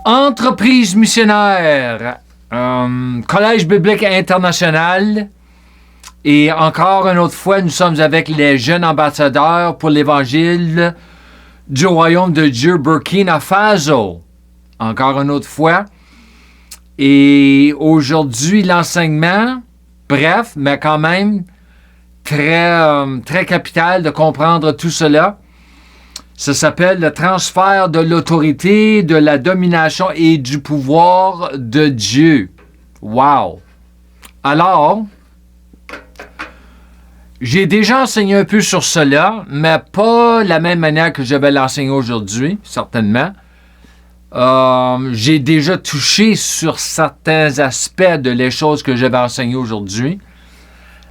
Entreprise missionnaire, Collège biblique international. Et encore une autre fois, nous sommes avec les jeunes ambassadeurs pour l'Évangile du Royaume de Dieu, Burkina Faso. Encore une autre fois. Et aujourd'hui, l'enseignement, bref, mais quand même très capital de comprendre tout cela. Ça s'appelle le transfert de l'autorité, de la domination et du pouvoir de Dieu. Wow! Alors, j'ai déjà enseigné un peu sur cela, mais pas de la même manière que je vais l'enseigner aujourd'hui, certainement. J'ai déjà touché sur certains aspects de les choses que je vais enseigner aujourd'hui.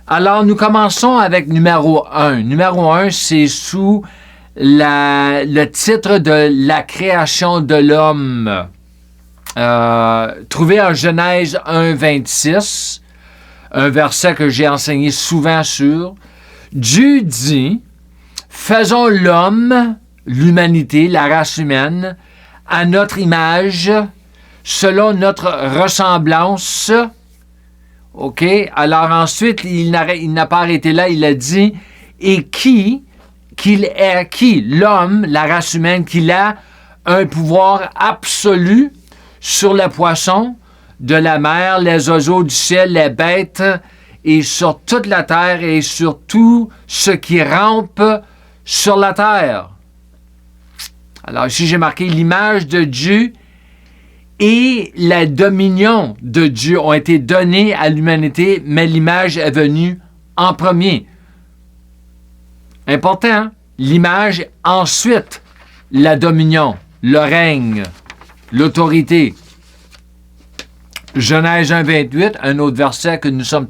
Alors, nous commençons avec numéro 1. Numéro 1, c'est sous le titre de la création de l'homme, trouvé en Genèse 1,26, un verset que j'ai enseigné souvent sur. Dieu dit, faisons l'homme, l'humanité, la race humaine, à notre image, selon notre ressemblance. OK? Alors ensuite, il n'a pas arrêté là, il a dit, et qu'il est qui? L'homme, la race humaine, qu'il a un pouvoir absolu sur les poissons de la mer, les oiseaux du ciel, les bêtes, et sur toute la terre et sur tout ce qui rampe sur la terre. Alors ici, j'ai marqué l'image de Dieu et la dominion de Dieu ont été données à l'humanité, mais l'image est venue en premier. Important, hein? L'image, ensuite, la dominion, le règne, l'autorité. Genèse 1,28, un autre verset que nous sommes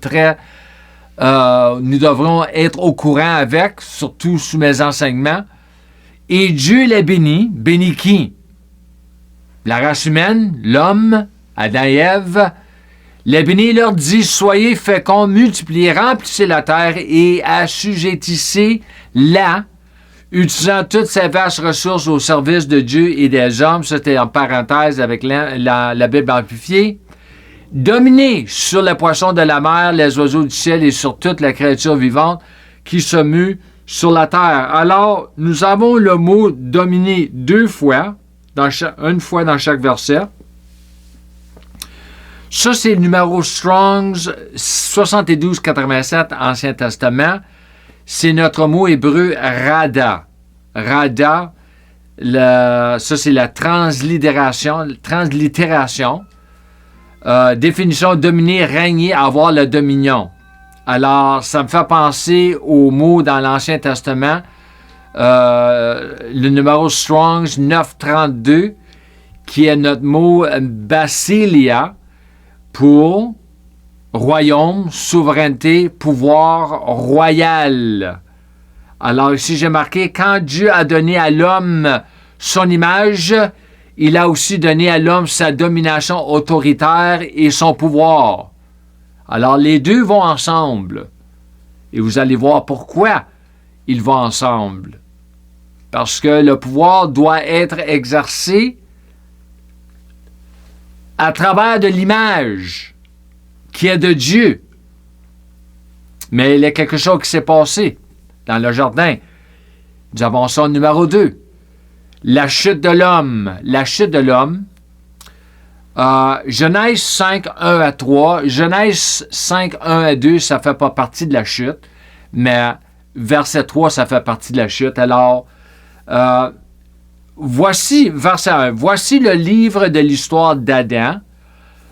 nous devrons être au courant avec, surtout sous mes enseignements. Et Dieu les bénit. Bénit qui? La race humaine, l'homme, Adam et Ève. Les bénis leur dit, soyez féconds, multipliez, remplissez la terre et assujettissez-la, utilisant toutes ces vastes ressources au service de Dieu et des hommes. C'était en parenthèse avec la Bible amplifiée. Dominez sur les poissons de la mer, les oiseaux du ciel et sur toute la créature vivante qui se mue sur la terre. Alors, nous avons le mot dominer deux fois, une fois dans chaque verset. Ça, c'est le numéro Strong's 7287, Ancien Testament. C'est notre mot hébreu rada. Rada, ça, c'est la translittération. Définition, dominer, régner, avoir la dominion. Alors, ça me fait penser au mot dans l'Ancien Testament, le numéro Strong's 932, qui est notre mot basilia, pour royaume, souveraineté, pouvoir royal. Alors ici, j'ai marqué, quand Dieu a donné à l'homme son image, il a aussi donné à l'homme sa domination autoritaire et son pouvoir. Alors les deux vont ensemble. Et vous allez voir pourquoi ils vont ensemble. Parce que le pouvoir doit être exercé à travers de l'image qui est de Dieu. Mais il y a quelque chose qui s'est passé dans le jardin. Nous avons ça numéro 2. La chute de l'homme. La chute de l'homme. Genèse 5, 1 à 3. Genèse 5, 1 à 2, ça ne fait pas partie de la chute. Mais verset 3, ça fait partie de la chute. Alors, voici, verset 1, voici le livre de l'histoire d'Adam.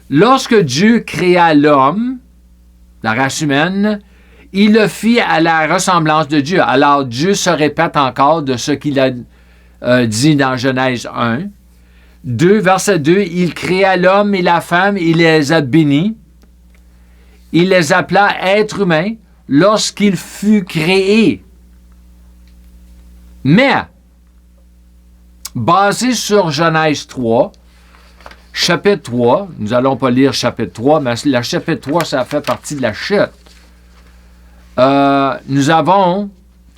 Lorsque Dieu créa l'homme, la race humaine, il le fit à la ressemblance de Dieu. Alors Dieu se répète encore de ce qu'il a dit dans Genèse 1. 2, verset 2, il créa l'homme et la femme, il les a bénis. Il les appela êtres humains lorsqu'il fut créé. Mais, basé sur Genèse 3, chapitre 3, nous n'allons pas lire chapitre 3, mais le chapitre 3, ça fait partie de la chute. Nous avons,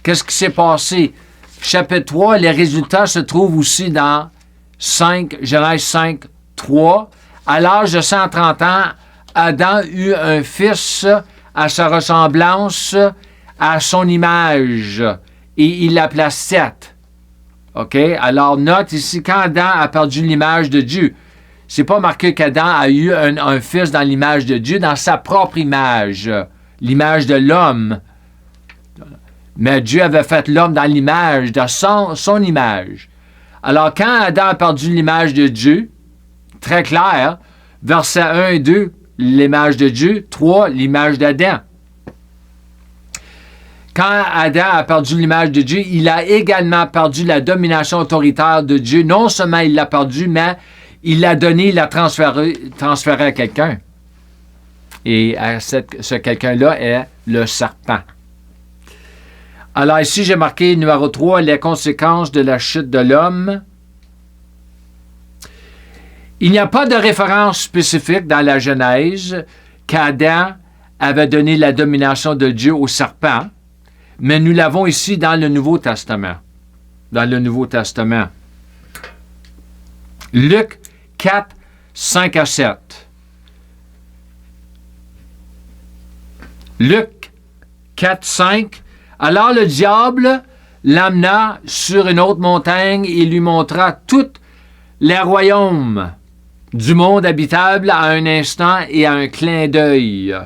qu'est-ce qui s'est passé? Chapitre 3, les résultats se trouvent aussi dans Genèse 5, 3, à l'âge de 130 ans, Adam eut un fils à sa ressemblance, à son image, et il l'appela Seth. OK? Alors, note ici, quand Adam a perdu l'image de Dieu, c'est pas marqué qu'Adam a eu un fils dans l'image de Dieu, dans sa propre image, l'image de l'homme. Mais Dieu avait fait l'homme dans l'image, de son image. Alors, quand Adam a perdu l'image de Dieu, très clair, versets 1 et 2, l'image de Dieu, 3, l'image d'Adam. Quand Adam a perdu l'image de Dieu, il a également perdu la domination autoritaire de Dieu. Non seulement il l'a perdu, mais il l'a donné, il l'a transféré à quelqu'un. Et ce quelqu'un-là est le serpent. Alors ici, j'ai marqué numéro 3, les conséquences de la chute de l'homme. Il n'y a pas de référence spécifique dans la Genèse qu'Adam avait donné la domination de Dieu au serpent, mais nous l'avons ici dans le Nouveau Testament. Dans le Nouveau Testament. Luc 4, 5 à 7. Luc 4, 5. Alors le diable l'amena sur une haute montagne et lui montra tous les royaumes du monde habitable à un instant et à un clin d'œil.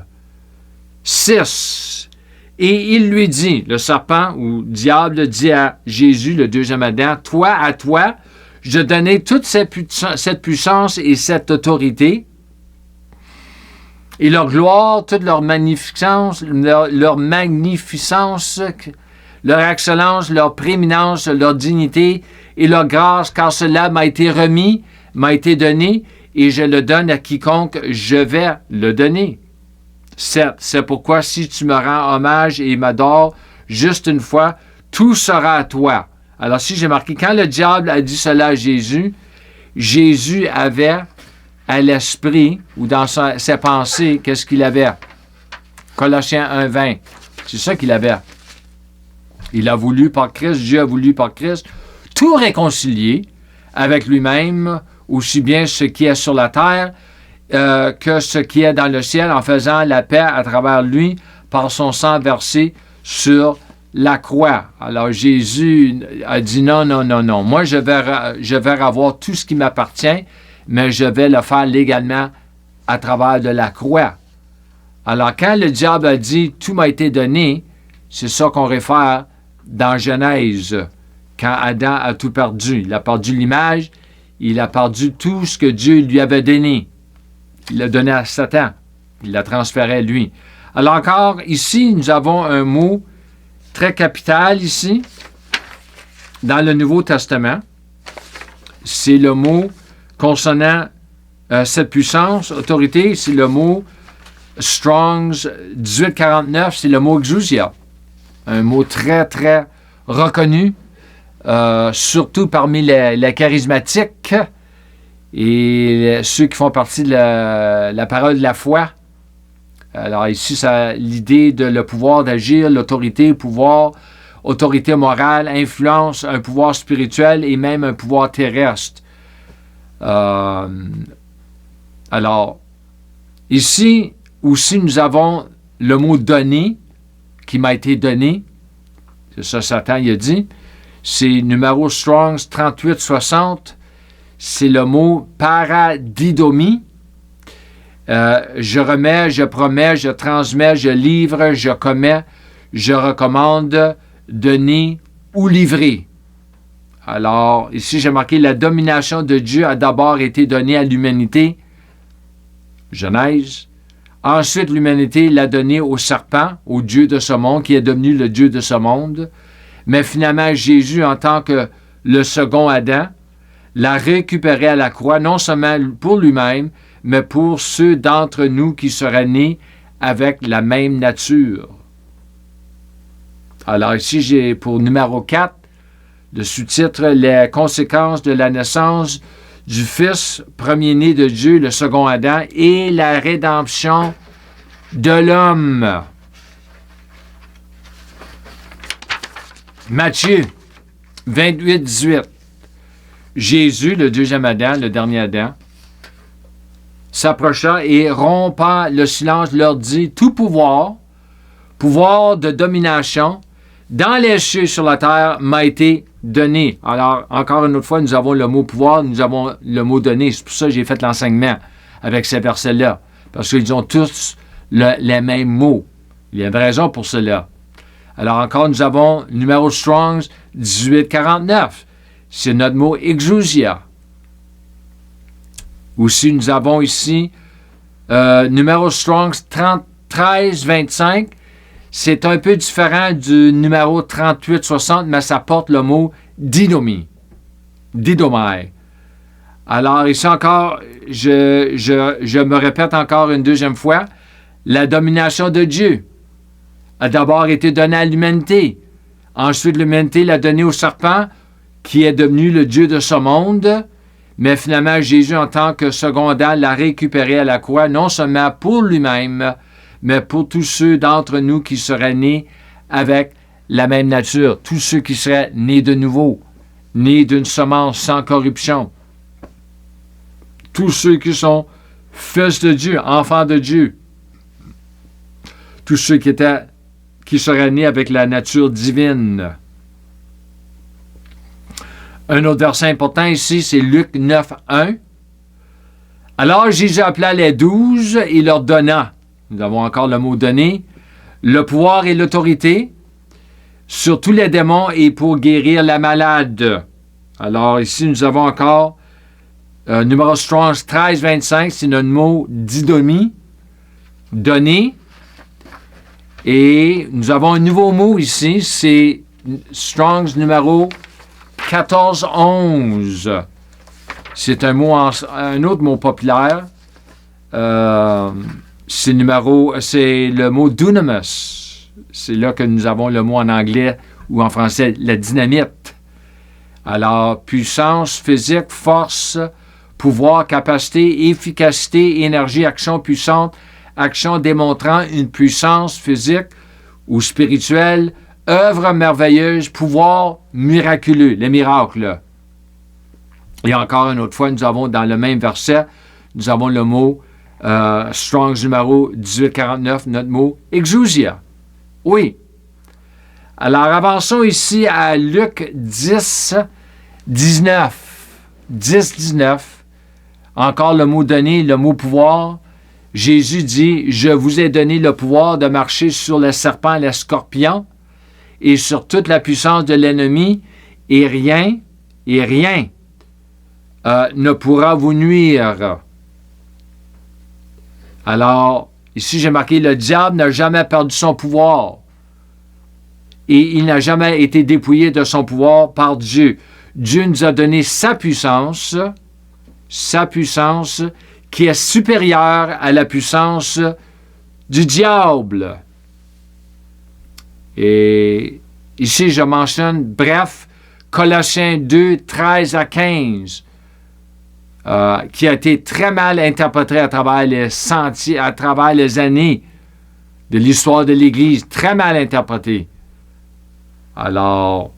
6. Et il lui dit, le serpent ou diable dit à Jésus, le deuxième Adam, à toi, je donnais toute cette puissance et cette autorité, et leur gloire, toute leur magnificence, leur excellence, leur prééminence, leur dignité et leur grâce, car cela m'a été remis, m'a été donné, et je le donne à quiconque je vais le donner. 7. C'est pourquoi si tu me rends hommage et m'adores juste une fois, tout sera à toi. Alors si j'ai marqué, quand le diable a dit cela à Jésus, Jésus avait à l'esprit, ou dans ses pensées, qu'est-ce qu'il avait? Colossiens 1, 20. C'est ça qu'il avait. Il a voulu par Christ, Dieu a voulu par Christ, tout réconcilier avec lui-même, aussi bien ce qui est sur la terre que ce qui est dans le ciel, en faisant la paix à travers lui par son sang versé sur la croix. Alors Jésus a dit non. Moi, je vais avoir tout ce qui m'appartient, mais je vais le faire légalement à travers de la croix. Alors quand le diable a dit tout m'a été donné, c'est ça qu'on réfère dans Genèse, quand Adam a tout perdu. Il a perdu l'image, il a perdu tout ce que Dieu lui avait donné. Il l'a donné à Satan. Il l'a transféré à lui. Alors encore, ici, nous avons un mot très capital ici, dans le Nouveau Testament. C'est le mot concernant cette puissance, autorité, c'est le mot Strong's 1849, c'est le mot exousia. Un mot très, très reconnu, surtout parmi les charismatiques et ceux qui font partie de la parole de la foi. Alors ici, ça l'idée de le pouvoir d'agir, l'autorité, pouvoir, autorité morale, influence, un pouvoir spirituel et même un pouvoir terrestre. Alors, ici aussi, nous avons le mot « donner » qui m'a été donné. C'est ça, Satan, il a dit. C'est numéro Strong's 3860. C'est le mot « paradidomie ». Je remets, je promets, je transmets, je livre, je commets, je recommande, donner ou livrer. Alors, ici, j'ai marqué « La domination de Dieu a d'abord été donnée à l'humanité ». Genèse. Ensuite, l'humanité l'a donnée au serpent, au Dieu de ce monde, qui est devenu le Dieu de ce monde. Mais finalement, Jésus, en tant que le second Adam, l'a récupéré à la croix, non seulement pour lui-même, mais pour ceux d'entre nous qui seraient nés avec la même nature. Alors ici, j'ai pour numéro 4, le sous-titre « Les conséquences de la naissance du Fils premier-né de Dieu, le second Adam, et la rédemption de l'homme. » Matthieu 28, 18. Jésus, le deuxième Adam, le dernier Adam, s'approcha et rompant le silence leur dit, tout pouvoir de domination dans les cieux sur la terre m'a été donné. Alors, encore une autre fois, nous avons le mot pouvoir, nous avons le mot donné. C'est pour ça que j'ai fait l'enseignement avec ces versets-là. Parce qu'ils ont tous les mêmes mots. Il y a une raison pour cela. Alors encore, nous avons le numéro Strong's 1849. C'est notre mot exousia. Aussi, nous avons ici numéro Strong's 1325. C'est un peu différent du numéro 3860, mais ça porte le mot didomie. Didomai. Alors ici encore, je me répète encore une deuxième fois, la domination de Dieu a d'abord été donnée à l'humanité. Ensuite, l'humanité l'a donnée au serpent, qui est devenu le Dieu de ce monde. Mais finalement, Jésus, en tant que secondaire, l'a récupéré à la croix, non seulement pour lui-même, mais pour tous ceux d'entre nous qui seraient nés avec la même nature, tous ceux qui seraient nés de nouveau, nés d'une semence sans corruption, tous ceux qui sont fils de Dieu, enfants de Dieu, tous ceux qui seraient nés avec la nature divine. Un autre verset important ici, c'est Luc 9, 1. Alors Jésus appela les 12 et leur donna, nous avons encore le mot donner, le pouvoir et l'autorité sur tous les démons et pour guérir la malade. Alors ici, nous avons encore numéro Strong's 1325, c'est notre mot didomie, donner. Et nous avons un nouveau mot ici, c'est Strong's numéro 1411. C'est un autre mot populaire. C'est le mot dunamis. C'est là que nous avons le mot en anglais ou en français, la dynamite. Alors, puissance, physique, force, pouvoir, capacité, efficacité, énergie, action puissante, action démontrant une puissance physique ou spirituelle, œuvre merveilleuse, pouvoir miraculeux, les miracles. Et encore une autre fois, nous avons dans le même verset, nous avons le mot Strong's numéro 1849, notre mot exousia. Oui. Alors avançons ici à Luc 10, 19. 10, 19. Encore le mot donné, le mot pouvoir. Jésus dit, je vous ai donné le pouvoir de marcher sur les serpents et les scorpions et sur toute la puissance de l'ennemi, et rien ne pourra vous nuire. Alors, ici j'ai marqué, le diable n'a jamais perdu son pouvoir et il n'a jamais été dépouillé de son pouvoir par Dieu. Dieu nous a donné sa puissance qui est supérieure à la puissance du diable. Et ici, je mentionne, bref, Colossiens 2, 13 à 15, qui a été très mal interprété à travers les années de l'histoire de l'Église, très mal interprété. Alors,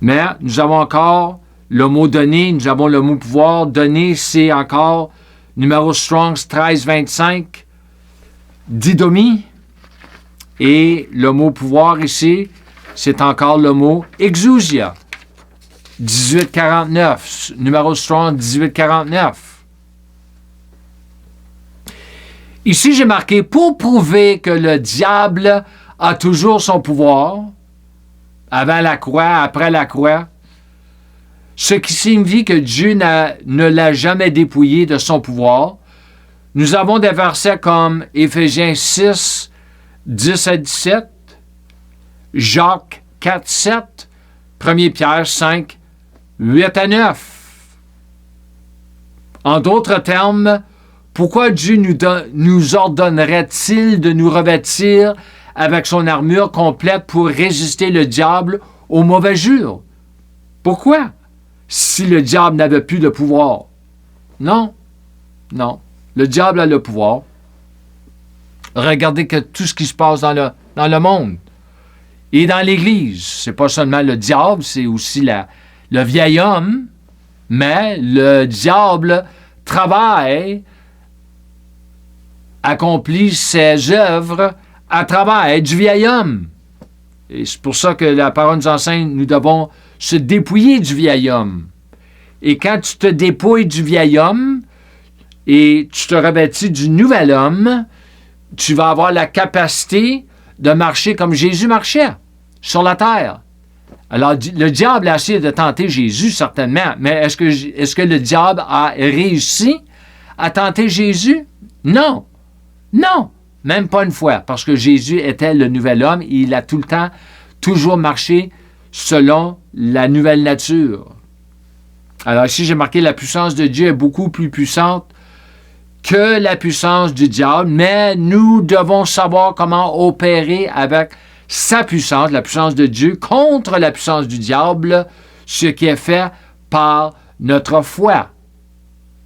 mais nous avons encore le mot donner, nous avons le mot pouvoir. Donner, c'est encore numéro Strong's 1325, didomie. Et le mot pouvoir ici, c'est encore le mot exousia. 1849, numéro Strong 1849. Ici, j'ai marqué, pour prouver que le diable a toujours son pouvoir, avant la croix, après la croix, ce qui signifie que Dieu ne l'a jamais dépouillé de son pouvoir. Nous avons des versets comme Éphésiens 6, 10 à 17, Jacques 4, 7, 1 Pierre 5, 8 à 9. En d'autres termes, pourquoi Dieu nous ordonnerait-il de nous revêtir avec son armure complète pour résister le diable au mauvais jour? Pourquoi? Si le diable n'avait plus de pouvoir. Non. Le diable a le pouvoir. Regardez que tout ce qui se passe dans le monde et dans l'Église. C'est pas seulement le diable, c'est aussi le vieil homme, mais le diable travaille accomplit ses œuvres à travers du vieil homme. Et c'est pour ça que la parole nous enseigne, nous devons se dépouiller du vieil homme. Et quand tu te dépouilles du vieil homme et tu te revêtis du nouvel homme, tu vas avoir la capacité de marcher comme Jésus marchait sur la terre. Alors, le diable a essayé de tenter Jésus, certainement, mais est-ce que le diable a réussi à tenter Jésus? Non. Non, même pas une fois, parce que Jésus était le nouvel homme et il a tout le temps, toujours marché selon la nouvelle nature. Alors ici, j'ai marqué la puissance de Dieu est beaucoup plus puissante que la puissance du diable, mais nous devons savoir comment opérer avec sa puissance, la puissance de Dieu, contre la puissance du diable, ce qui est fait par notre foi.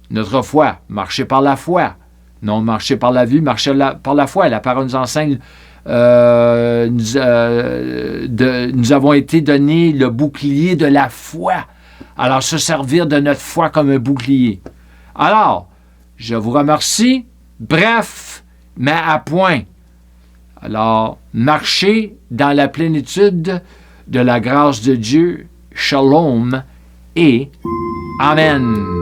Notre foi, marcher par la foi. Non marcher par la vue, marcher par la foi. La parole nous enseigne, nous avons été donnés le bouclier de la foi. Alors, se servir de notre foi comme un bouclier. Alors, je vous remercie. Bref, mais à point. Alors, marchez dans la plénitude de la grâce de Dieu. Shalom et Amen.